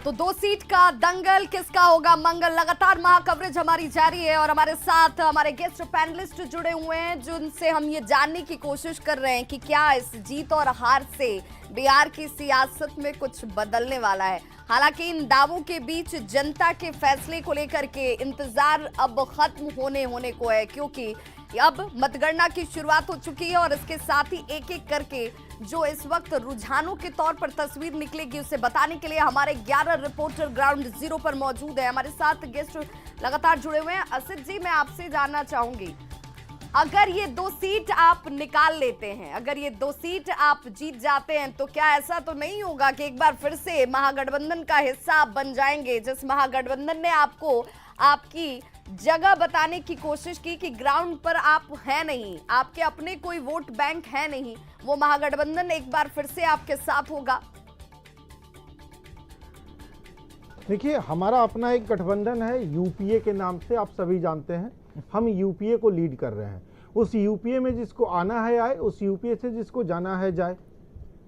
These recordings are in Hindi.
तो 2 सीट का दंगल, किसका होगा मंगल। लगातार महा कवरेज हमारी जारी है और हमारे साथ हमारे गेस्ट पैनलिस्ट जुड़े हुए हैं जिनसे हम ये जानने की कोशिश कर रहे हैं कि क्या इस जीत और हार से बिहार की सियासत में कुछ बदलने वाला है। हालांकि इन दावों के बीच जनता के फैसले को लेकर के इंतजार अब खत्म होने को है, क्योंकि अब मतगणना की शुरुआत हो चुकी है और इसके साथ ही एक एक करके जो इस वक्त रुझानों के तौर पर तस्वीर निकलेगी उसे बताने के लिए हमारे 11 रिपोर्टर ग्राउंड जीरो पर मौजूद है। हमारे साथ गेस्ट लगातार जुड़े हुए हैं। असित जी, मैं आपसे जानना चाहूंगी, अगर ये 2 सीट आप निकाल लेते हैं, अगर ये 2 सीट आप जीत जाते हैं, तो क्या ऐसा तो नहीं होगा कि एक बार फिर से महागठबंधन का हिस्सा आप बन जाएंगे, जिस महागठबंधन ने आपको आपकी जगह बताने की कोशिश की कि ग्राउंड पर आप हैं नहीं, आपके अपने कोई वोट बैंक है नहीं, वो महागठबंधन एक बार फिर से आपके साथ होगा? देखिए, हमारा अपना एक गठबंधन है यूपीए के नाम से, आप सभी जानते हैं। हम यूपीए को लीड कर रहे हैं। उस यूपीए में जिसको आना है आए, उस यूपीए से जिसको जाना है जाए।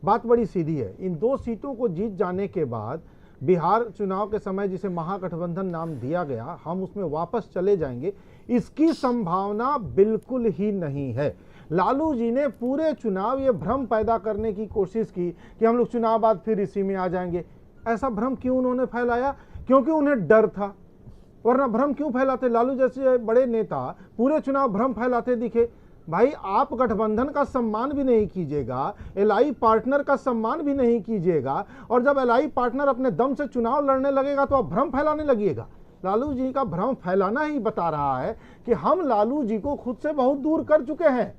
बात बड़ी सीधी है। इन 2 सीटों को जीत जाने के बाद बिहार चुनाव के समय जिसे महागठबंधन नाम दिया गया, हम उसमें वापस चले जाएंगे, इसकी संभावना बिल्कुल ही नहीं है। लालू जी ने पूरे चुनाव ये भ्रम पैदा करने की कोशिश की कि हम लोग चुनाव बाद फिर इसी में आ जाएंगे। ऐसा भ्रम क्यों उन्होंने फैलाया? क्योंकि उन्हें डर था, वरना भ्रम क्यों फैलाते? लालू जैसे बड़े नेता पूरे चुनाव भ्रम फैलाते दिखे। भाई, आप गठबंधन का सम्मान भी नहीं कीजिएगा, एलआई पार्टनर का सम्मान भी नहीं कीजिएगा, और जब एलआई पार्टनर अपने दम से चुनाव लड़ने लगेगा तो आप भ्रम फैलाने लगिएगा। लालू जी का भ्रम फैलाना ही बता रहा है कि हम लालू जी को खुद से बहुत दूर कर चुके हैं।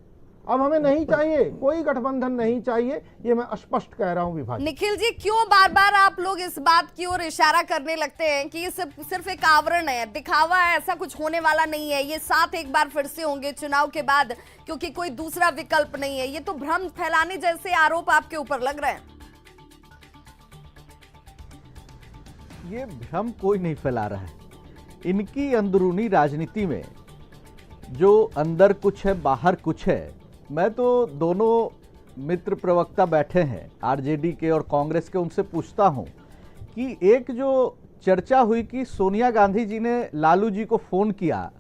अब हमें नहीं चाहिए, कोई गठबंधन नहीं चाहिए, ये मैं स्पष्ट कह रहा हूं विभाजी। निखिल जी, क्यों बार बार आप लोग इस बात की ओर इशारा करने लगते हैं कि ये सिर्फ एक आवरण है, दिखावा है, ऐसा कुछ होने वाला नहीं है, ये साथ एक बार फिर से होंगे चुनाव के बाद क्योंकि कोई दूसरा विकल्प नहीं है? ये तो भ्रम फैलाने जैसे आरोप आपके ऊपर लग रहे हैं। ये भ्रम कोई नहीं फैला रहा है। इनकी अंदरूनी राजनीति में जो अंदर कुछ है बाहर कुछ है। मैं तो दोनों मित्र प्रवक्ता बैठे हैं आरजेडी के और कांग्रेस के, उनसे पूछता हूं कि एक जो चर्चा हुई कि सोनिया गांधी जी ने लालू जी को फोन किया,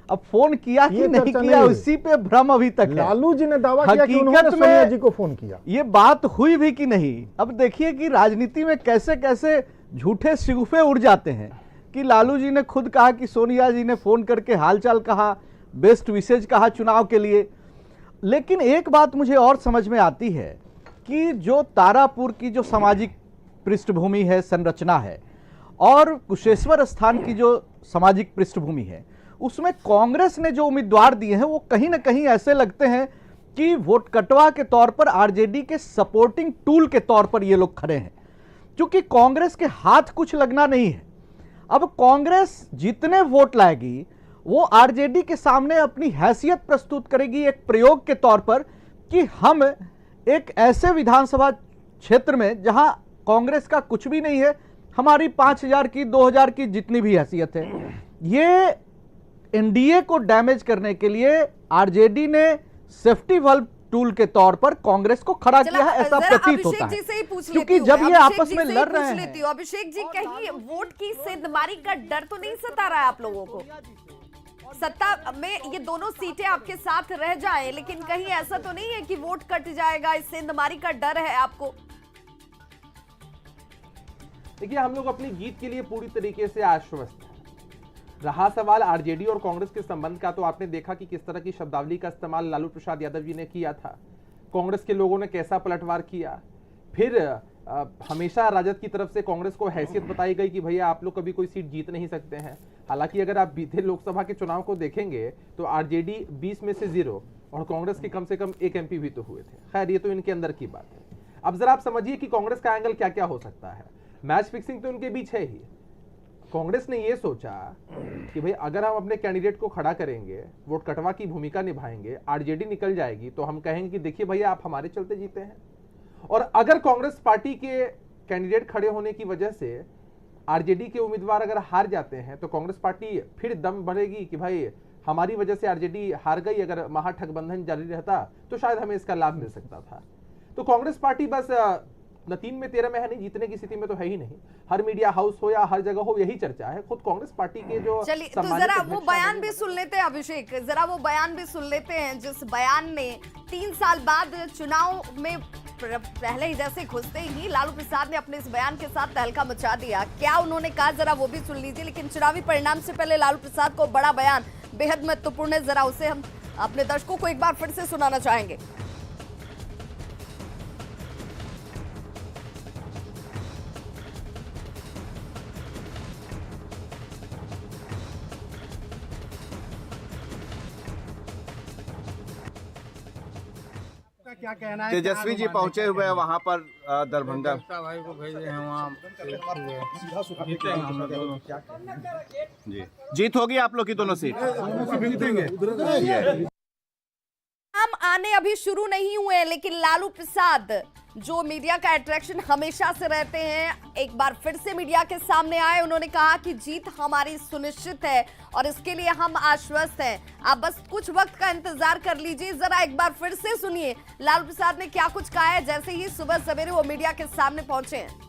अब फोन किया कि नहीं किया उसी पे भ्रम अभी तक है। लालू जी ने दावा किया कि उन्होंने सोनिया जी को फोन किया, ये बात हुई भी कि नहीं। अब देखिए कि राजनीति में कैसे कैसे झूठे शिगुफे उड़ जाते हैं कि लालू जी ने खुद कहा कि सोनिया जी ने फोन करके हालचाल कहा, बेस्ट विशेज कहा चुनाव के लिए। लेकिन एक बात मुझे और समझ में आती है कि जो तारापुर की जो सामाजिक पृष्ठभूमि है, संरचना है, और कुशेश्वर स्थान की जो सामाजिक पृष्ठभूमि है, उसमें कांग्रेस ने जो उम्मीदवार दिए हैं वो कहीं ना कहीं ऐसे लगते हैं कि वोट कटवा के तौर पर आरजेडी के सपोर्टिंग टूल के तौर पर ये लोग खड़े हैं, क्योंकि कांग्रेस के हाथ कुछ लगना नहीं है। अब कांग्रेस जितने वोट लाएगी वो आरजेडी के सामने अपनी हैसियत प्रस्तुत करेगी एक प्रयोग के तौर पर कि हम एक ऐसे विधानसभा क्षेत्र में जहां कांग्रेस का कुछ भी नहीं है, हमारी 5000 की 2000 की जितनी भी हैसियत है, ये एनडीए को डैमेज करने के लिए आरजेडी ने सेफ्टी वल्व टूल के तौर पर कांग्रेस को खड़ा किया है, ऐसा प्रतीत होता है। क्योंकि जब ये आपस में लड़ रहे हैं। अभिषेक जी, कहीं वोट की सेंधमारी का डर तो नहीं सता रहा है आप लोगों को? सत्ता में ये दोनों सीटें आपके साथ रह जाएं, लेकिन कहीं ऐसा तो नहीं है कि वोट कट जाएगा, इस सेंधमारी का डर है आपको? देखिए, हम लोग अपनी जीत के लिए पूरी तरीके से आश्वस्त हैं। रहा सवाल आरजेडी और कांग्रेस के संबंध का, तो आपने देखा कि किस तरह की शब्दावली का इस्तेमाल लालू प्रसाद यादव जी ने किया था। कांग्रेस के लोगों ने कैसा पलटवार किया। फिर हमेशा राजद की तरफ से कांग्रेस को हैसियत बताई गई कि भैया आप लोग कभी कोई सीट जीत नहीं सकते हैं। हालांकि अगर आप बीते लोकसभा के चुनाव को देखेंगे तो आरजेडी 20 में से 0 और कांग्रेस के कम से कम 1 एमपी भी तो हुए थे। खैर, ये तो इनके अंदर की बात है। अब जरा आप समझिए कि कांग्रेस का एंगल क्या क्या हो सकता है। मैच फिक्सिंग तो उनके बीच है ही। कांग्रेस ने यह सोचा कि भाई अगर हम अपने कैंडिडेट को खड़ा करेंगे, वोट कटवा की भूमिका निभाएंगे, आरजेडी निकल जाएगी, तो हम कहेंगे कि देखिए भैया आप हमारे चलते जीते हैं। और अगर कांग्रेस पार्टी के कैंडिडेट खड़े होने की वजह से आरजेडी के उम्मीदवार अगर हार जाते हैं तो कांग्रेस पार्टी फिर दम बढ़ेगी कि भाई हमारी वजह से आरजेडी हार गई, अगर महागठबंधन जारी रहता तो शायद हमें इसका लाभ मिल सकता था। तो कांग्रेस पार्टी बस न 3 में 13 में है नहीं, जीतने की स्थिति में तो है ही नहीं। हर मीडिया हाउस हो या हर जगह हो यही चर्चा है। खुद कांग्रेस पार्टी के जो चलिए तो जरा वो बयान भी सुन लेते हैं अभिषेक, जरा वो बयान भी सुन लेते हैं जिस बयान में 3 साल बाद चुनाव में पहले ही जैसे घुसते ही लालू प्रसाद ने अपने इस बयान के साथ तहलका मचा दिया। क्या उन्होंने कहा जरा वो भी सुन लीजिए। लेकिन चुनावी परिणाम से पहले लालू प्रसाद को बड़ा बयान बेहद महत्वपूर्ण है, जरा उसे हम अपने दर्शकों को एक बार फिर से सुनाना चाहेंगे। क्या कहना है? तेजस्वी जी पहुंचे हुए हैं वहां पर दरभंगा। भाई को भेजे हैं वहाँ जी जीत होगी आप लोग की दोनों सीट। हम आने अभी शुरू नहीं हुए, लेकिन लालू प्रसाद जो मीडिया का अट्रैक्शन हमेशा से रहते हैं, एक बार फिर से मीडिया के सामने आए। उन्होंने कहा कि जीत हमारी सुनिश्चित है और इसके लिए हम आश्वस्त हैं। आप बस कुछ वक्त का इंतजार कर लीजिए। जरा एक बार फिर से सुनिए लालू प्रसाद ने क्या कुछ कहा है जैसे ही सुबह सवेरे वो मीडिया के सामने पहुंचे हैं।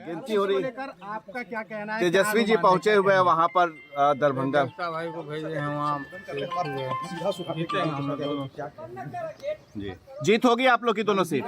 गिनती हो रही। आपका क्या कहना है? तेजस्वी जी पहुंचे हुए हैं वहां पर दरभंगा। भाई को भेजे हैं वहाँ जी जीत होगी आप लोग की दोनों सीट।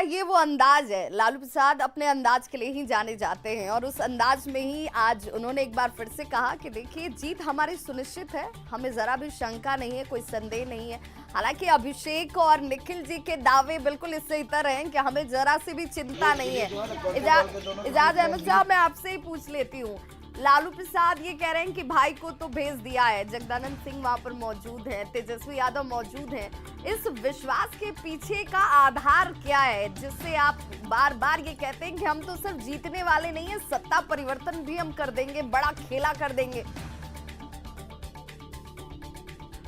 ये वो अंदाज है, लालू प्रसाद अपने अंदाज के लिए ही जाने जाते हैं और उस अंदाज में ही आज उन्होंने एक बार फिर से कहा कि देखिए जीत हमारी सुनिश्चित है, हमें जरा भी शंका नहीं है, कोई संदेह नहीं है। हालांकि अभिषेक और निखिल जी के दावे बिल्कुल इससे इतर हैं कि हमें जरा सी भी चिंता नहीं है। इजाज अहमद साहब, मैं आपसे ही पूछ लेती हूँ, लालू प्रसाद ये कह रहे हैं कि भाई को तो भेज दिया है, जगदानंद सिंह वहां पर मौजूद हैं, तेजस्वी यादव मौजूद हैं। इस विश्वास के पीछे का आधार क्या है जिससे आप बार बार ये कहते हैं कि हम तो सिर्फ जीतने वाले नहीं है, सत्ता परिवर्तन भी हम कर देंगे, बड़ा खेला कर देंगे?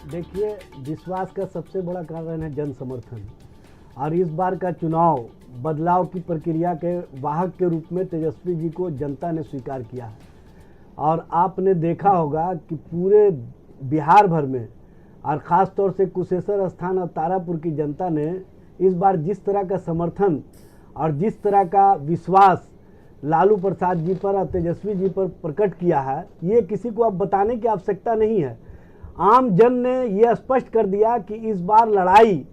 देखिए, विश्वास का सबसे बड़ा कारण है जन समर्थन, और इस बार का चुनाव बदलाव की प्रक्रिया के वाहक के रूप में तेजस्वी जी को जनता ने स्वीकार किया है। और आपने देखा होगा कि पूरे बिहार भर में और ख़ास तौर से कुशेश्वर स्थान और तारापुर की जनता ने इस बार जिस तरह का समर्थन और जिस तरह का विश्वास लालू प्रसाद जी पर और तेजस्वी जी पर प्रकट किया है, ये किसी को अब बताने की आवश्यकता नहीं है। आम जन ने ये स्पष्ट कर दिया कि इस बार लड़ाई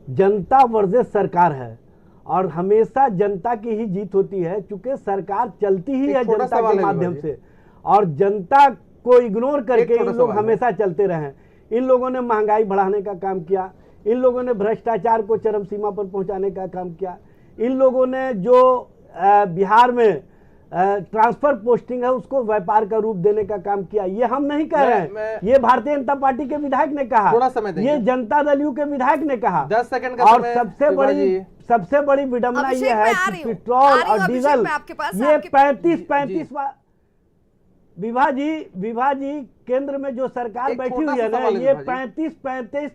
जनता वर्सेस सरकार है और हमेशा जनता की ही जीत होती है, क्योंकि सरकार चलती ही है जनता के माध्यम से और जनता को इग्नोर करके इन लोग हमेशा चलते रहे। इन लोगों ने महंगाई बढ़ाने का काम किया, इन लोगों ने भ्रष्टाचार को चरम सीमा पर पहुंचाने का काम किया, इन लोगों ने जो बिहार में ट्रांसफर पोस्टिंग है उसको व्यापार का रूप देने का काम किया। ये हम नहीं कह रहे हैं, ये भारतीय जनता पार्टी के विधायक ने कहा, ये जनता दल यू के विधायक ने कहा। 10 सेकंड और सबसे बड़ी विडंबना ये है कि पेट्रोल और डीजल ये 35 विभा जी केंद्र में जो सरकार बैठी हुई है ना, ये 35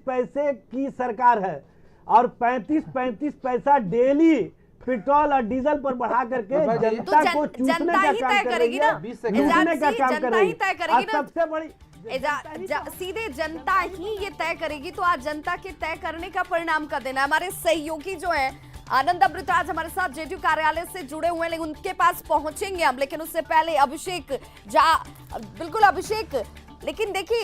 पैसे की सरकार है और 35 पैसा डेली पेट्रोल और डीजल पर बढ़ा करके जनता को चूसने का काम कर रही है, लूटने का काम कर रही है। और सबसे बड़ी सीधे जनता ही ये तय करेगी, तो आज जनता के तय करने का परिणाम का देना। हमारे सहयोगी जो है आनंद अमृतराज हमारे साथ जेडीयू कार्यालय से जुड़े हुए हैं, लेकिन उनके पास पहुंचेंगे हम, लेकिन उससे पहले अभिषेक बिल्कुल अभिषेक, लेकिन देखिए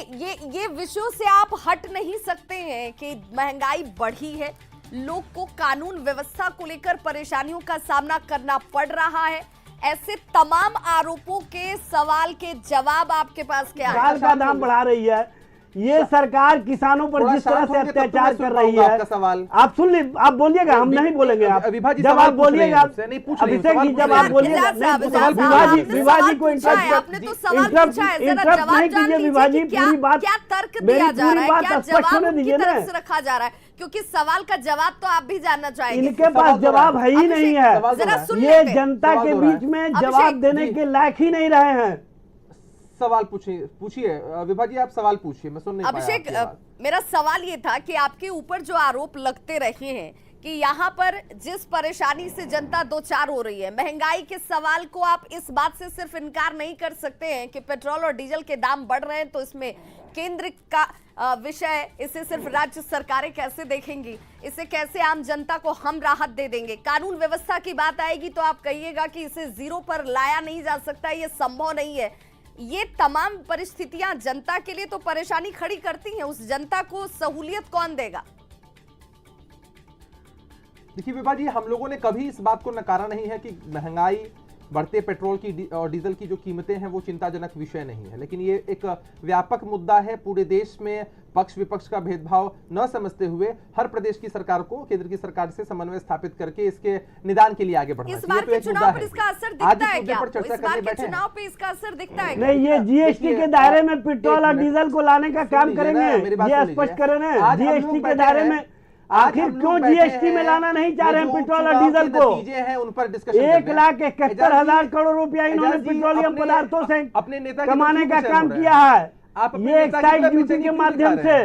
ये विषयों से आप हट नहीं सकते हैं कि महंगाई बढ़ी है, लोग को कानून व्यवस्था को लेकर परेशानियों का सामना करना पड़ रहा है। ऐसे तमाम आरोपों के सवाल के जवाब आपके पास क्या है? दाल का दाम बढ़ा रही है, ये सरकार किसानों पर जिस तरह से अत्याचार कर रही है। आप सुन ली, आप बोलिएगा, हम नहीं बोलेंगे। आप जब आप बोलिएगा अभिषेक जी, जब आप बोलिएगा विभा जी को इंटरप्ट नहीं कीजिए। विभा जी पूरी बात, मेरी पूरी बात स्पष्ट होने दीजिए ना, रखा जा रहा है क्योंकि सवाल का जवाब तो आप भी जानना चाहेंगे। इनके पास जवाब है ही नहीं है, ये जनता के बीच में जवाब देने के लायक ही नहीं रहे हैं। सवाल पूछिए विभा जी, आप सवाल पूछिए, मैं सुन नहीं पाया। अभिषेक, मेरा सवाल ये था कि आपके ऊपर जो आरोप लगते रहे हैं कि कि यहाँ पर जिस परेशानी से जनता दो चार हो रही है, महंगाई के सवाल को आप इस बात से सिर्फ इनकार नहीं कर सकते हैं कि पेट्रोल और डीजल के दाम बढ़ रहे हैं, तो इसमें केंद्र का विषय, इसे सिर्फ राज्य सरकारें कैसे देखेंगी, इसे कैसे आम जनता को हम राहत दे देंगे। कानून व्यवस्था की बात आएगी तो आप कहिएगा कि इसे जीरो पर लाया नहीं जा सकता, ये संभव नहीं है। ये तमाम परिस्थितियां जनता के लिए तो परेशानी खड़ी करती हैं, उस जनता को सहूलियत कौन देगा? देखिए विभा जी, हम लोगों ने कभी इस बात को नकारा नहीं है कि महंगाई, बढ़ते पेट्रोल की और डीजल की जो कीमतें हैं वो चिंताजनक विषय नहीं है, लेकिन ये एक व्यापक मुद्दा है। पूरे देश में पक्ष विपक्ष का भेदभाव न समझते हुए हर प्रदेश की सरकार को केंद्र की सरकार से समन्वय स्थापित करके इसके निदान के लिए आगे बढ़ना चाहिए। इस बार के चुनाव पर इसका असर दिखता है क्या? इस बार के चुनाव पे इसका असर दिखता है? नहीं, ये जीएसटी के दायरे में पेट्रोल और डीजल को लाने का काम करेंगे, ये स्पष्ट करें ना। जीएसटी के दायरे में आखिर क्यों जीएसटी में लाना नहीं चाह रहे हैं पेट्रोल और डीजल को? हैं उन पर डिस्कशन 1,71,000 करोड़ रुपया इन्होंने पेट्रोलियम पदार्थों से अपने नेता कमाने का काम किया है। ये एक्साइज ड्यूटी के माध्यम से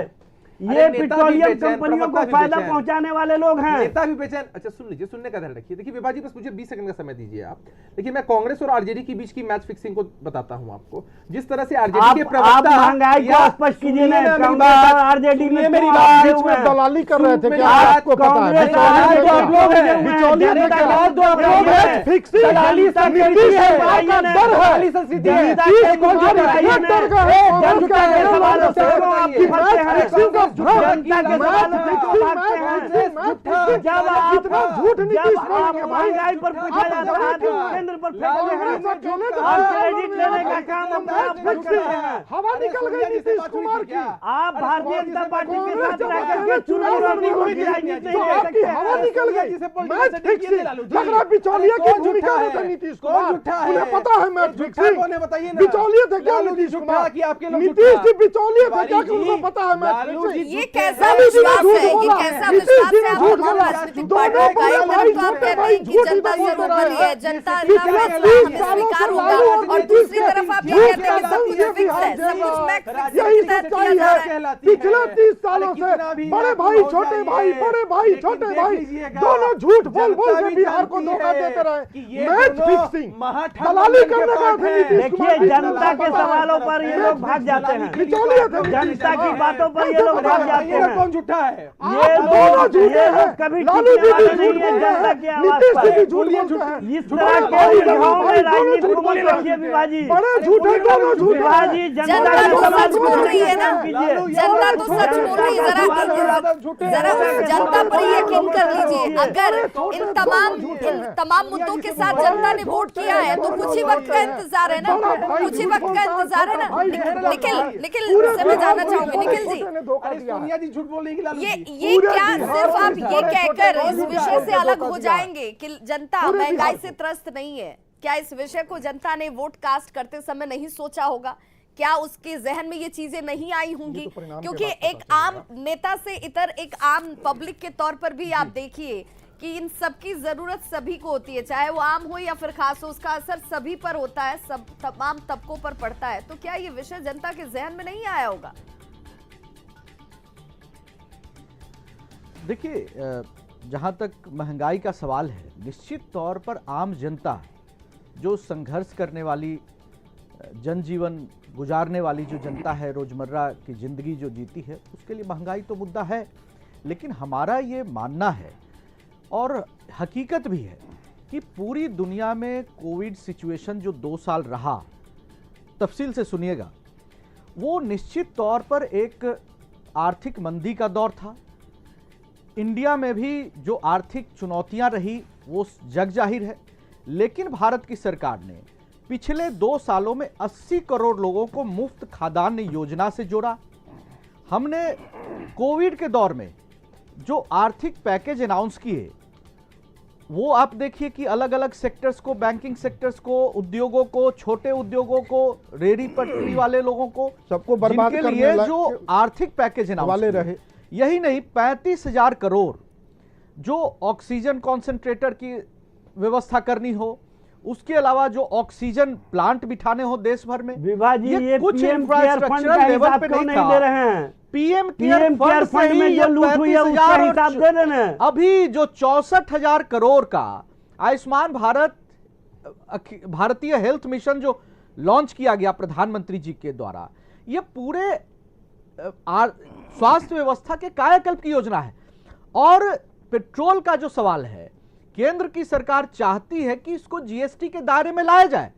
ये पेट्रोलियम कंपनियों को फायदा पहुंचाने वाले लोग हैं। नेता भी बेचैन। अच्छा सुन लीजिए, सुनने का ध्यान रखिए। देखिए विभा जी, बस मुझे 20 सेकंड का समय दीजिए आप। देखिए मैं कांग्रेस और आरजेडी के बीच की मैच फिक्सिंग को बताता हूं आपको। जिस तरह से आरजेडी के प्रवक्ता महंगाई को स्पष्ट कीजिए ना, कांग्रेस और आरजेडी में मेरी बात बीच में दलाली कर रहे थे क्या? आपको पता है महंगाई पर पूछा जाता है केंद्र पर क्रेडिट लेने का काम हवा निकल गई नीतीश कुमार की। आप भारतीय जनता पार्टी के साथ रहकर के चुनाव लड़ने की राजनीति नहीं कर सकते। हवा निकल गई, मैच फिक्सिंग लग रहा बिचौलिए की भूमिका में था नीतीश कुमार। उन्हें पता है मैच फिक्सिंग बिचौलिए थे क्या नीतीश कुमार? नीतीश जी बिचौलिए थे क्या? उनको पता है मैच फिक्सिंग। ये कैसा विश्वास है? ये कैसा विश्वास है? आप तमाम राजनीतिक पार्टियों का एक तरफ तो आप कहते हैं कि जनता से रूबरू है, जनता का फैसला हमें स्वीकार होगा, और दूसरी तरफ आप ये कहते हैं कि सब कुछ फिक्स है, सब कुछ मैच यही सच्चाई है। पिछले 30 सालों से बड़े भाई छोटे भाई, बड़े भाई छोटे भाई दोनों झूठ बोल बोल के बिहार को धोखा देते रहे। मैच फिक्सिंग, दलाली करने का देखिए, जनता के सवालों पर ये लोग भाग जाते हैं, जनता की बातों पर ये लोग भाग जाते हैं। कौन झूठा है? ये दोनों झूठे हैं, कभी लालू जी भी झूठ नहीं है जनता की आवाज नीतीश जी भी पर। झूठ बोलते हैं। इस तरह के युवाओं में राजनीति को मत रखिए विभाजी। बड़े झूठे दोनों झूठे विभाजी जनता तो सच बोल रही है ना, जनता तो सच बोल रही है। जरा जनता पर यकीन कर लीजिए। अगर इन तमाम मुद्दों के साथ जनता ने वोट किया है तो कुछ ही वक्त का इंतजार है ना, कुछ ही वक्त का इंतजार है ना। निखिल से मैं जानना चाहूंगी, निखिल जी, सोनिया जी झूठ बोल रही है। ये क्या सिर्फ आप ये कहकर इस विषय से अलग हो जाएंगे कि जनता महंगाई से त्रस्त नहीं है? क्या इस विषय को जनता ने वोट कास्ट करते समय नहीं सोचा होगा? क्या उसके जहन में ये चीजें नहीं आई होंगी? क्योंकि एक आम नेता से इतर एक आम पब्लिक के तौर पर भी आप देखिए कि इन सब की जरूरत सभी को होती है, चाहे वो आम हो या फिर खास हो, उसका असर सभी पर होता है, सब तमाम तबकों पर पड़ता है। तो क्या ये विषय जनता के जहन में नहीं आया होगा? देखिए, जहां तक महंगाई का सवाल है, निश्चित तौर पर आम जनता जो संघर्ष करने वाली, जनजीवन गुजारने वाली जो जनता है, रोजमर्रा की जिंदगी जो जीती है, उसके लिए महंगाई तो मुद्दा है। लेकिन हमारा ये मानना है और हकीकत भी है कि पूरी दुनिया में कोविड सिचुएशन जो 2 साल रहा, तफसील से सुनिएगा, वो निश्चित तौर पर एक आर्थिक मंदी का दौर था। इंडिया में भी जो आर्थिक चुनौतियां रही वो जग जाहिर है, लेकिन भारत की सरकार ने पिछले 2 सालों में 80 करोड़ लोगों को मुफ्त खाद्यान्न योजना से जोड़ा। हमने कोविड के दौर में जो आर्थिक पैकेज अनाउंस किए वो आप देखिए कि अलग अलग सेक्टर्स को, बैंकिंग सेक्टर्स को, उद्योगों को, छोटे उद्योगों को, रेहड़ी पटरी वाले लोगों को, सबको बर्बाद जिनके करने लिए जो आर्थिक पैकेज वाले अनाउंस रहे। यही नहीं, 35,000 करोड़ जो ऑक्सीजन कॉन्सेंट्रेटर की व्यवस्था करनी हो, उसके अलावा जो ऑक्सीजन प्लांट बिठाने हो देश भर में, विभा जी ये कुछ पीएम केयर फंड इंफ्रास्ट्रक्चरल का लेवल हिसाब पे क्यों नहीं नहीं दे था। रहे हैं? पीएम पीएम केयर फंड में जो लूट हुई है उसका हिसाब दे देना। अभी जो 64,000 करोड़ का आयुष्मान भारत भारतीय हेल्थ मिशन जो लॉन्च किया गया प्रधानमंत्री जी के द्वारा, ये पूरे स्वास्थ्य व्यवस्था के कायाकल्प की योजना है। और पेट्रोल का जो सवाल है, केंद्र की सरकार चाहती है कि इसको जीएसटी के दायरे में लाया जाए,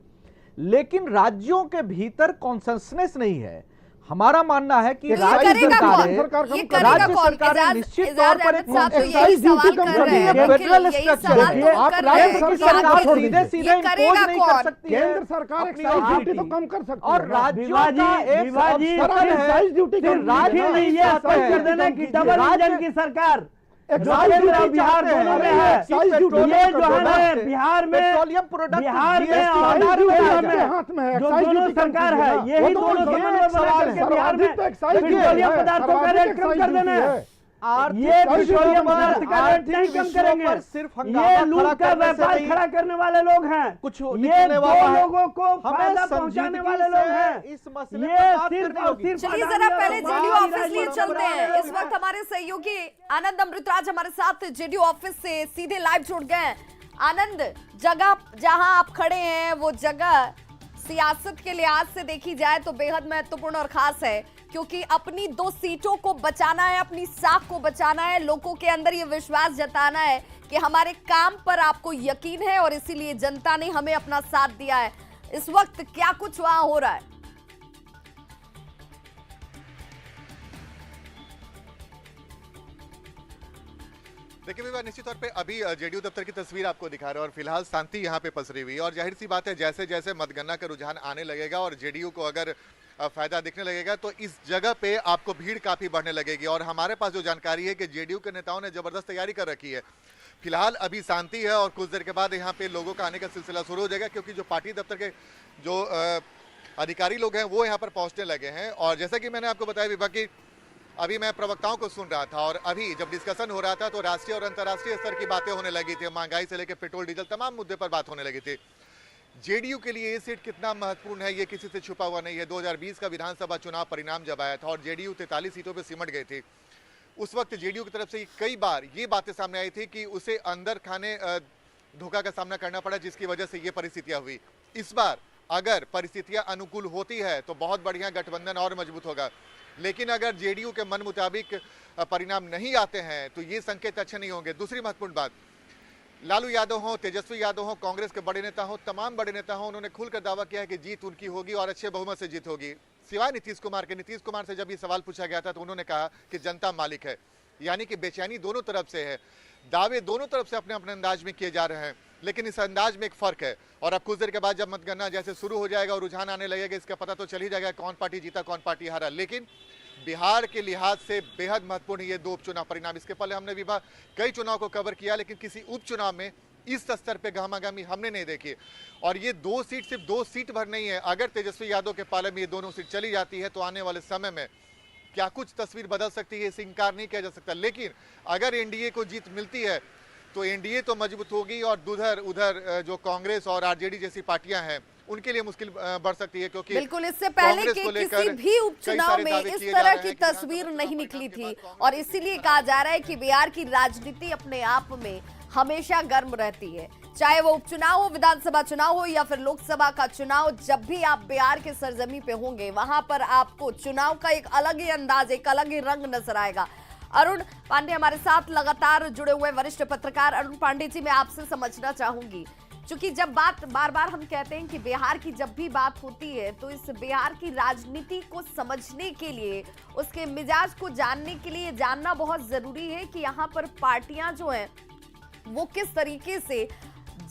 लेकिन राज्यों के भीतर कॉन्सेंसस नहीं है। हमारा मानना है कि ये राज्य करेगा सरकारें कौन? ये करेगा कौन? सरकारें निश्चित तौर पर एक साहब तो यही एक्साइज सवाल ड्यूटी कर कम रहे हैं। करनी है। फेडरल यही स्ट्रक्चर सवाल है, तो आप कर रहे राज्य हैं कि सरकार आगे को सीधे सीधे ये करेगा इम्पोज नहीं कर कौन? सकती है केंद्र सरकार अपनी एक्साइज ड्यूटी तो authority। कम कर सकती और है। राज्यों का एक विभा जी अवसर है, एक्साइज ड्यूटी सिर्फ कम राज्य कीजिए। नहीं ये चाहते स्पष्ट हैं। कर देना कि डबल राज्य- इंजन की सरकार एक्साइज केंद्र और ड्यूटी बिहार चाहते हैं। दोनों में अरे है। एक्साइज ड्यूटी ये कम जो कर है दो। ना बिहार में, पेट्रोलियम प्रोडक्ट बिहार में GST और आधार ड्यूटी पे आ आपके जाए। हाथ में है। जो एक्साइज दोनों ड्यूटी कम सरकार कीजिए है, ना। यही वो तो दोनों ये समन्वय बना सवाल करके है। बिहार में सर्वाधिक तो एक्साइज ड्यूटी पेट्रोलियम है। पदार्थों का सर्वाधिक रेट कम एक्साइज कर देना ड्यूटी है। है। आर्थिक ये विषयों पेट्रोलियम पर, पदार्थ का रेट आर्थिक नहीं कम विषयों करेंगे। पर सिर्फ हंगामा ये खड़ा लूट का करने से व्यापार नहीं, खड़ा करने वाले लोग हैं। कुछ ये निकलने दो वाला है। लोगों को हमें फायदा पहुंचाने संजीदगी वाले से लोग हैं। इस मसले ये पर बात सिर्फ करनी और होगी। सिर्फ चलिए अडानी जरा और पहले अंबानी जेडीयू ऑफिस लिए राजनीति चलते हैं। बना इस वक्त हमारे सहयोगी आनंद अमृतराज हमारे साथ जेडीयू ऑफिस से सीधे लाइव जुड़ गए हैं। आनंद, जगह जहां आप खड़े हैं वो जगह सियासत के लिहाज से देखी जाए तो बेहद महत्वपूर्ण और खास है, क्योंकि अपनी 2 सीटों को बचाना है, अपनी साख को बचाना है, लोगों के अंदर ये विश्वास जताना है कि हमारे काम पर आपको यकीन है और इसीलिए जनता ने हमें अपना साथ दिया है। इस वक्त क्या कुछ वहां हो रहा है? देखिए विवाह, निश्चित तौर पे अभी जेडीयू दफ्तर की तस्वीर आपको दिखा रहे हैं और फिलहाल शांति यहाँ पे पसरी हुई है। और जाहिर सी बात है, जैसे जैसे मतगणना का रुझान आने लगेगा और जेडीयू को अगर फायदा दिखने लगेगा तो इस जगह पे आपको भीड़ काफी बढ़ने लगेगी। और हमारे पास जो जानकारी है कि जेडीयू के नेताओं ने जबरदस्त तैयारी कर रखी है। फिलहाल अभी शांति है और कुछ देर के बाद यहाँ पे लोगों का आने का सिलसिला शुरू हो जाएगा, क्योंकि जो पार्टी दफ्तर के जो अधिकारी लोग हैं वो यहाँ पर पहुंचने लगे हैं। और जैसा कि मैंने आपको बताया विभा की, अभी मैं प्रवक्ताओं को सुन रहा था और अभी जब डिस्कशन हो रहा था तो राष्ट्रीय और अंतर्राष्ट्रीय स्तर की बातें होने लगी थी। महंगाई से लेकर पेट्रोल डीजल तमाम मुद्दे पर बात होने लगी थी। जेडीयू के लिए ये सीट कितना महत्वपूर्ण है ये किसी से छुपा हुआ नहीं है। 2020 का विधानसभा चुनाव परिणाम जब आया था और जेडीयू 43 सीटों पर सिमट गई थी, उस वक्त जेडीयू की तरफ से कई बार ये बातें सामने आई थी कि उसे अंदर खाने धोखा का सामना करना पड़ा, जिसकी वजह से ये परिस्थितियां हुई। इस बार अगर परिस्थितियां अनुकूल होती है तो बहुत बढ़िया गठबंधन और मजबूत होगा, लेकिन अगर जेडीयू के मन मुताबिक परिणाम नहीं आते हैं तो ये संकेत अच्छे नहीं होंगे। दूसरी महत्वपूर्ण बात, लालू यादव हो, तेजस्वी यादव हो, कांग्रेस के बड़े नेता हो, तमाम बड़े नेता हो, उन्होंने खुलकर दावा किया है कि जीत उनकी होगी और अच्छे बहुमत से जीत होगी, सिवाय नीतीश कुमार के। नीतीश कुमार से जब ये सवाल पूछा गया था तो उन्होंने कहा कि जनता मालिक है, यानी कि बेचैनी दोनों तरफ से है। दावे दोनों तरफ से अपने अपने अंदाज में किए जा रहे हैं, लेकिन इस अंदाज में एक फर्क है। और अब कुछ देर के बाद जब मतगणना जैसे शुरू हो जाएगा और रुझान आने लगेगा, इसका पता तो चल ही जाएगा कौन पार्टी जीता कौन पार्टी हारा। लेकिन बिहार के लिहाज से बेहद महत्वपूर्ण ये 2 उपचुनाव परिणाम। इसके पहले हमने विभाग कई चुनाव को कवर किया, लेकिन किसी उपचुनाव में इस स्तर पे गहमागहमी हमने नहीं देखी। और ये 2 सीट सिर्फ 2 सीट भर नहीं है। अगर तेजस्वी यादव के पाले में ये दोनों सीट चली जाती है तो आने वाले समय में क्या कुछ तस्वीर बदल सकती है, इसे इंकार नहीं किया जा सकता। लेकिन अगर एनडीए को जीत मिलती है तो एनडीए तो मजबूत होगी और उधर जो कांग्रेस और आरजेडी जैसी पार्टियां हैं उनके लिए मुश्किल बढ़ सकती है, क्योंकि बिल्कुल इससे पहले कि किसी भी उपचुनाव में इस तरह की तस्वीर नहीं निकली थी और इसीलिए कहा जा रहा है कि बिहार की राजनीति अपने आप में हमेशा गर्म रहती है। चाहे वो उपचुनाव हो, विधानसभा चुनाव हो या फिर लोकसभा का चुनाव, जब भी आप बिहार के सरजमी पे होंगे वहां पर आपको चुनाव का एक अलग ही अंदाज, एक अलग ही रंग नजर आएगा। अरुण पांडे हमारे साथ लगातार जुड़े हुए वरिष्ठ पत्रकार। अरुण पांडे जी, मैं आपसे समझना चाहूंगी, क्योंकि जब बात बार बार हम कहते हैं कि बिहार की जब भी बात होती है तो इस बिहार की राजनीति को समझने के लिए, उसके मिजाज को जानने के लिए जानना बहुत जरूरी है कि यहाँ पर पार्टियां जो हैं वो किस तरीके से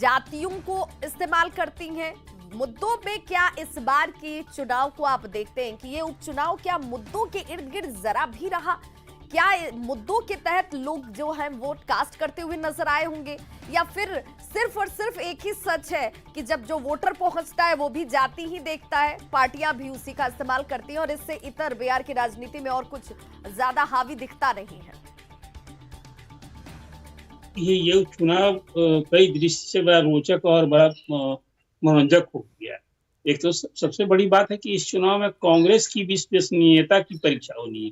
जातियों को इस्तेमाल करती हैं। मुद्दों पे क्या इस बार के चुनाव को आप देखते हैं कि ये उपचुनाव क्या मुद्दों के इर्द गिर्द जरा भी रहा? क्या मुद्दों के तहत लोग जो हैं वोट कास्ट करते हुए नजर आए होंगे, या फिर सिर्फ और सिर्फ एक ही सच है कि जब जो वोटर पहुंचता है वो भी जाति ही देखता है, पार्टियां भी उसी का इस्तेमाल करती हैं और इससे इतर बिहार की राजनीति में और कुछ ज्यादा हावी दिखता नहीं है? ये चुनाव कई दृष्टि से बड़ा रोचक और बड़ा मनोरंजक हो गया। एक तो सबसे बड़ी बात है कि इस चुनाव में कांग्रेस की विश्वसनीयता की परीक्षा होनी है।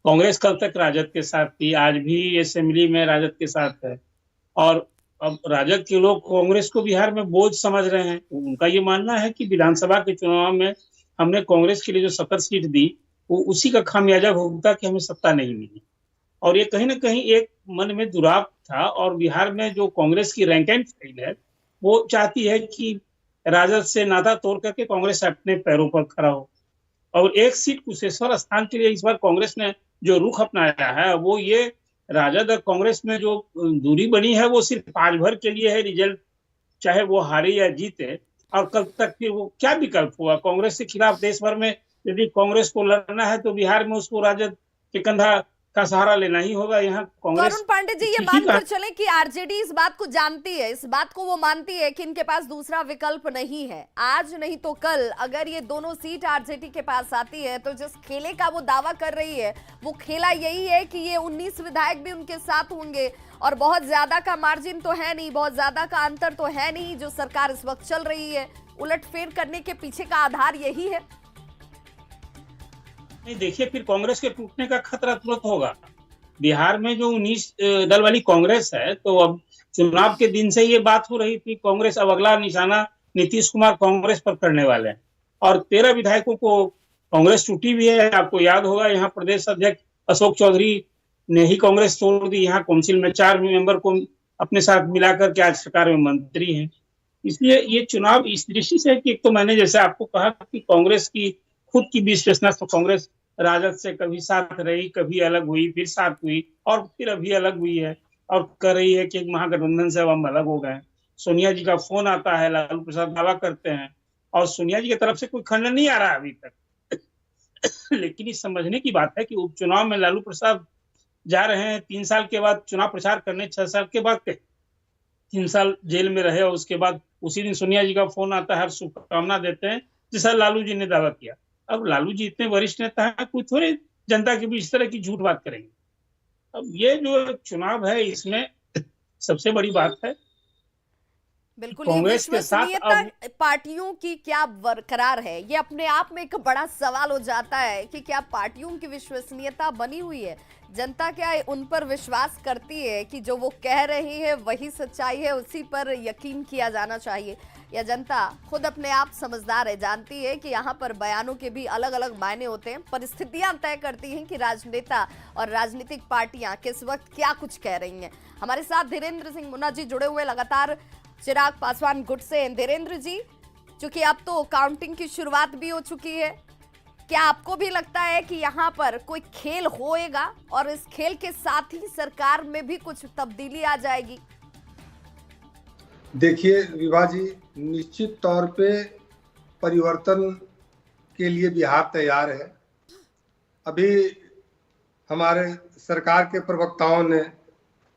कांग्रेस कल तक राजद के साथ थी, आज भी असेंबली में राजद के साथ है, और अब राजद के लोग कांग्रेस को बिहार में बोझ समझ रहे हैं। उनका ये मानना है कि विधानसभा के चुनाव में हमने कांग्रेस के लिए जो 70 सीट दी, वो उसी का खामियाजा भुगता कि हमें सत्ता नहीं मिली, और ये कहीं ना कहीं एक मन में दुराव था। और बिहार में जो कांग्रेस की रैंक एंड फाइल है, वो चाहती है कि राजद से नाता तोड़ करके कांग्रेस अपने पैरों पर खड़ा हो। और एक सीट कुशेश्वर स्थान के लिए इस बार कांग्रेस ने जो रुख अपनाया है, वो ये राजद और कांग्रेस में जो दूरी बनी है, वो सिर्फ आज भर के लिए है। रिजल्ट चाहे वो हारे या जीते, और कल तक फिर वो क्या विकल्प हुआ। कांग्रेस के खिलाफ देश भर में यदि कांग्रेस को लड़ना है, तो बिहार में उसको राजद के कंधा का सहारा लेना ही होगा। यहाँ कांग्रेस, अरुण पांडे जी, ये मान कर चले कि आरजेडी इस बात को जानती है, इस बात को वो मानती है कि इनके पास दूसरा विकल्प नहीं है। आज नहीं तो कल अगर ये दोनों सीट आरजेडी के पास आती है, तो जिस खेले का वो दावा कर रही है, वो खेला यही है कि ये 19 विधायक भी उनके साथ होंगे, और बहुत ज्यादा का मार्जिन तो है नहीं, बहुत ज्यादा का अंतर तो है नहीं जो सरकार इस वक्त चल रही है। उलटफेर करने के पीछे का आधार यही है। नहीं, देखिए, फिर कांग्रेस के टूटने का खतरा तुरंत होगा। बिहार में जो 19 दल वाली कांग्रेस है, तो अब चुनाव के दिन से ये बात हो रही थी, कांग्रेस अब अगला निशाना नीतीश कुमार कांग्रेस पर करने वाले हैं, और 13 विधायकों को कांग्रेस टूटी भी है। आपको याद होगा, यहाँ प्रदेश अध्यक्ष अशोक चौधरी ने ही कांग्रेस तोड़ दी। यहाँ काउंसिल में 4 मेंबर को अपने साथ मिलाकर के आज सरकार में मंत्री हैं। इसलिए ये चुनाव इस दृष्टि से है कि एक तो मैंने जैसे आपको कहा कि कांग्रेस की खुद की विश्वसनीयता, तो कांग्रेस राजद से कभी साथ रही, कभी अलग हुई, फिर साथ हुई, और फिर अभी अलग हुई है, और कह रही है कि एक महागठबंधन से अब हम अलग हो गए। सोनिया जी का फोन आता है, लालू प्रसाद दावा करते हैं, और सोनिया जी की तरफ से कोई खंडन नहीं आ रहा अभी तक। लेकिन इस समझने की बात है कि उपचुनाव में लालू प्रसाद जा रहे हैं 3 साल के बाद चुनाव प्रचार करने, 6 साल के बाद 3 साल जेल में रहे, और उसके बाद उसी दिन सोनिया जी का फोन आता है, शुभकामना देते हैं, जैसा लालू जी ने दावा किया। अब लालू जी इतने वरिष्ठ नेता हैं, कोई थोड़े जनता के बीच इस तरह की झूठ बात करेंगे। अब ये जो चुनाव है, इसमें सबसे बड़ी बात है बिल्कुल, कांग्रेस के साथ विश्वसनीयता पार्टियों की क्या बरकरार है, ये अपने आप में एक बड़ा सवाल हो जाता है कि क्या पार्टियों की विश्वसनीयता बनी हुई है। जनता क्या उन पर विश्वास करती है कि जो वो कह रही है वही सच्चाई है, उसी पर यकीन किया जाना चाहिए, या जनता खुद अपने आप समझदार है, जानती है कि यहाँ पर बयानों के भी अलग अलग मायने होते हैं। परिस्थितियां तय करती हैं कि राजनेता और राजनीतिक पार्टियां किस वक्त क्या कुछ कह रही हैं। हमारे साथ धीरेन्द्र सिंह मुन्ना जी जुड़े हुए लगातार चिराग पासवान गुट से। धीरेन्द्र जी, चूंकि अब तो काउंटिंग की शुरुआत भी हो चुकी है, क्या आपको भी लगता है कि यहाँ पर कोई खेल होएगा और इस खेल के साथ ही सरकार में भी कुछ तब्दीली आ जाएगी? देखिए विभा जी, निश्चित तौर पे परिवर्तन के लिए बिहार तैयार है। अभी हमारे सरकार के प्रवक्ताओं ने,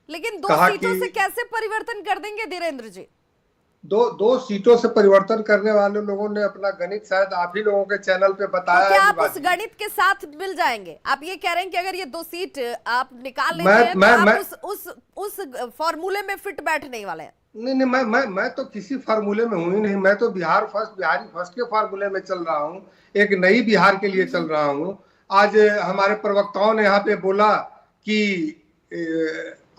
लेकिन 2 सीटों से कैसे परिवर्तन कर देंगे धीरेन्द्र जी? दो सीटों से परिवर्तन करने वाले लोगों ने अपना गणित शायद आप ही लोगों के चैनल पे बताया। तो क्या आप उस गणित के साथ मिल जाएंगे? आप ये कह रहे हैं कि अगर ये 2 सीट आप निकाल लेते हैं तो आप उस फॉर्मूले में फिट बैठने वाले हैं? नहीं, मैं तो किसी फार्मूले में हूँ ही नहीं। मैं तो बिहारी फर्स्ट के फार्मूले में चल रहा हूँ, एक नई बिहार के लिए चल रहा हूँ। आज हमारे प्रवक्ताओं ने यहाँ पे बोला कि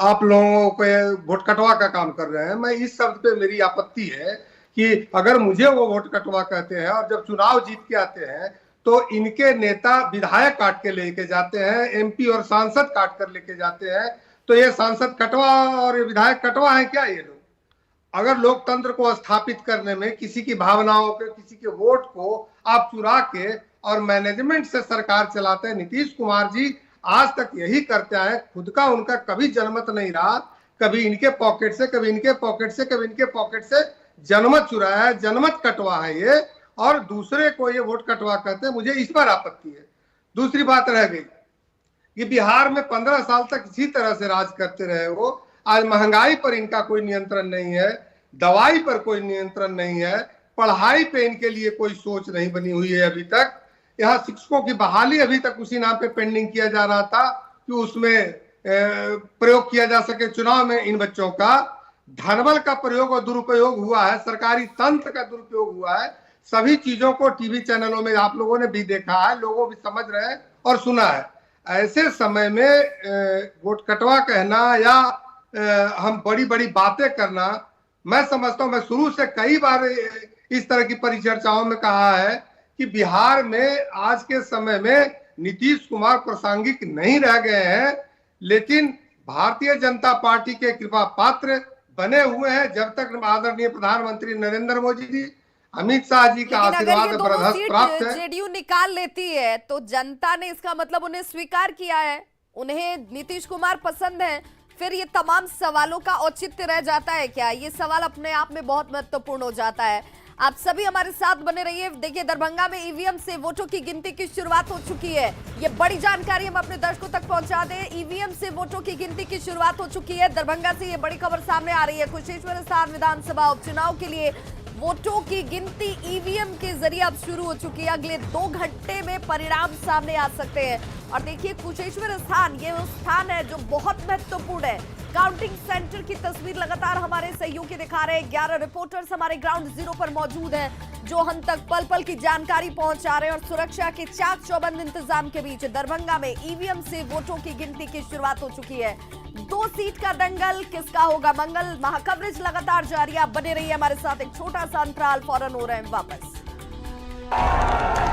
आप लोगों को वोट कटवा का काम कर रहे हैं। मैं इस शब्द पे मेरी आपत्ति है कि अगर मुझे वो वोट कटवा कहते हैं, और जब चुनाव जीत के आते हैं तो इनके नेता विधायक काट के लेके जाते हैं, एमपी और सांसद काट कर लेके जाते हैं, तो ये सांसद कटवा और ये विधायक कटवा है क्या? ये लोग अगर लोकतंत्र को स्थापित करने में किसी की भावनाओं के, किसी के वोट को आप चुरा के और मैनेजमेंट से सरकार चलाते हैं। नीतीश कुमार जी आज तक यही करते आए, खुद का उनका कभी जनमत नहीं रहा। कभी इनके पॉकेट से, कभी इनके पॉकेट से, कभी इनके पॉकेट से जनमत चुराया है, जनमत कटवा है ये, और दूसरे को ये वोट कटवा कहते हैं। मुझे इस पर आपत्ति है। दूसरी बात रह गई कि बिहार में 15 साल तक इसी तरह से राज करते रहे वो। आज महंगाई पर इनका कोई नियंत्रण नहीं है, दवाई पर कोई नियंत्रण नहीं है, पढ़ाई पे इनके लिए कोई सोच नहीं बनी हुई है अभी तक। यहाँ शिक्षकों की बहाली अभी तक उसी नाम पे पेंडिंग किया जा रहा था कि उसमें प्रयोग किया जा सके चुनाव में इन बच्चों का। धनबल का प्रयोग और दुरुपयोग हुआ है, सरकारी तंत्र का दुरुपयोग हुआ है। सभी चीजों को टीवी चैनलों में आप लोगों ने भी देखा है, लोगों भी समझ रहे हैं और सुना है। ऐसे समय में वोट कटवा कहना या हम बड़ी बड़ी बातें करना, मैं समझता हूं, मैं शुरू से कई बार इस तरह की परिचर्चाओं में कहा है कि बिहार में आज के समय में नीतीश कुमार प्रासंगिक नहीं रह गए हैं, लेकिन भारतीय जनता पार्टी के कृपा पात्र बने हुए हैं। जब तक आदरणीय प्रधानमंत्री नरेंद्र मोदी जी, अमित शाह जी का आशीर्वाद प्राप्त है, जेडीयू निकाल लेती है तो जनता ने इसका मतलब उन्हें स्वीकार किया है, उन्हें नीतीश कुमार पसंद है। फिर ये तमाम सवालों का औचित्य रह जाता है क्या? ये सवाल अपने आप में बहुत महत्वपूर्ण हो जाता है। आप सभी हमारे साथ बने रहिए। देखिए, दरभंगा में ईवीएम से वोटों की गिनती की शुरुआत हो चुकी है। ये बड़ी जानकारी हम अपने दर्शकों तक पहुंचा दें। ईवीएम से वोटों की गिनती की शुरुआत हो चुकी है। दरभंगा से ये बड़ी खबर सामने आ रही है। कुशेश्वर स्थान विधानसभा उपचुनाव के लिए वोटों की गिनती ईवीएम के जरिए अब शुरू हो चुकी है। अगले 2 घंटे में परिणाम सामने आ सकते हैं। और देखिए, कुशेश्वर स्थान ये वो स्थान है जो बहुत महत्वपूर्ण है। काउंटिंग सेंटर की तस्वीर लगातार हमारे सहयोगी दिखा रहे हैं। 11 रिपोर्टर्स हमारे ग्राउंड जीरो पर मौजूद हैं जो हम तक पल पल की जानकारी पहुंचा रहे हैं। और सुरक्षा के चाक चौबंद इंतजाम के बीच दरभंगा में ईवीएम से वोटों की गिनती की शुरुआत हो चुकी है। 2 सीट का दंगल, किसका होगा मंगल, महाकवरेज लगातार जारी। आप बने रहिए हमारे साथ। एक छोटा सा अंतराल, फौरन हो रहे हैं वापस।